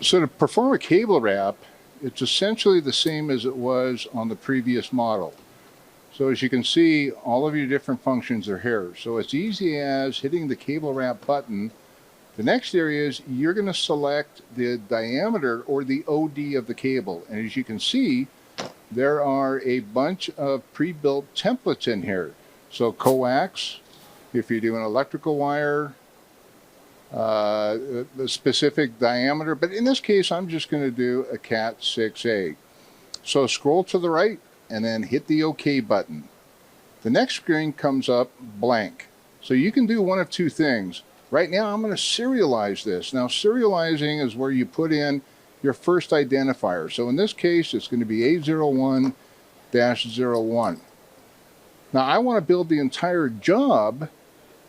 So to perform a cable wrap, it's essentially the same as it was on the previous model. So as you can see, all of your different functions are here. So it's easy as hitting the cable wrap button. The next area is you're going to select the diameter or the OD of the cable. And as you can see, there are a bunch of pre-built templates in here. So COAX, if you do an electrical wire, the specific diameter, but in this case, I'm just going to do a Cat 6A. So scroll to the right and then hit the OK button. The next screen comes up blank. So you can do one of two things. Right now, I'm going to serialize this. Now, serializing is where you put in your first identifier. So in this case, it's going to be A01-01. Now, I want to build the entire job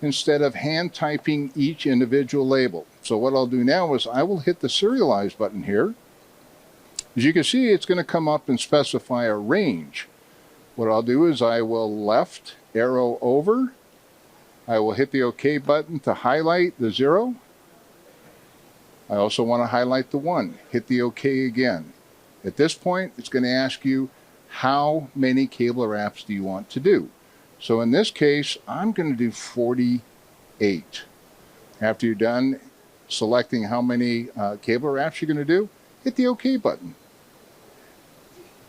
instead of hand typing each individual label. So what I'll do now is I will hit the Serialize button here. As you can see, it's going to come up and specify a range. What I'll do is I will left arrow over. I will hit the OK button to highlight the 0. I also want to highlight the 1. Hit the OK again. At this point, it's going to ask you how many cable wraps do you want to do. So in this case, I'm going to do 48. After you're done selecting how many cable wraps you're going to do, hit the OK button.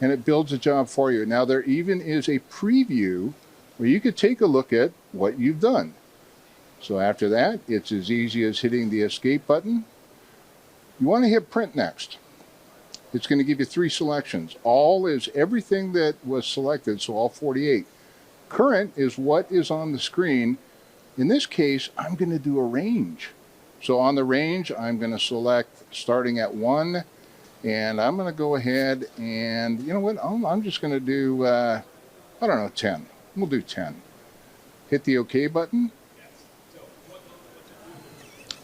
And it builds a job for you. Now there even is a preview where you could take a look at what you've done. So after that, it's as easy as hitting the escape button. You want to hit print next. It's going to give you 3 selections. All is everything that was selected, so all 48. Current is what is on the screen. In this case, I'm going to do a range. So on the range, I'm going to select starting at 1, and I'm going to go ahead and, you know what, I'm just going to do, I don't know, 10. We'll do 10. Hit the OK button,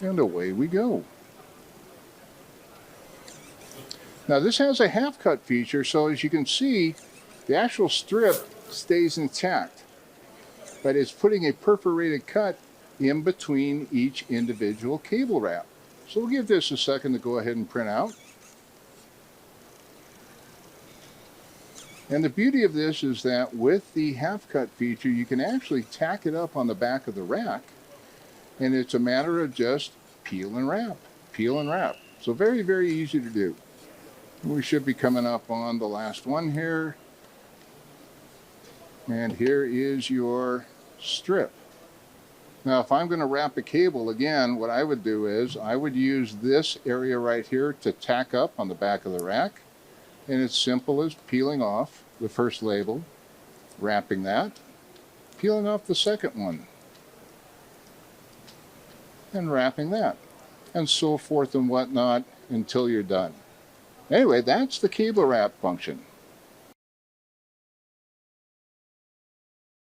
and away we go. Now this has a half cut feature, so as you can see, the actual strip stays intact, but it's putting a perforated cut in between each individual cable wrap. So we'll give this a second to go ahead and print out. And the beauty of this is that with the half cut feature, you can actually tack it up on the back of the rack, and it's a matter of just peel and wrap, peel and wrap. So very, very easy to do. We should be coming up on the last one here. And here is your strip. Now, if I'm going to wrap a cable, again, what I would do is I would use this area right here to tack up on the back of the rack. And it's simple as peeling off the first label, wrapping that, peeling off the second one, and wrapping that, and so forth and whatnot until you're done. Anyway, that's the cable wrap function.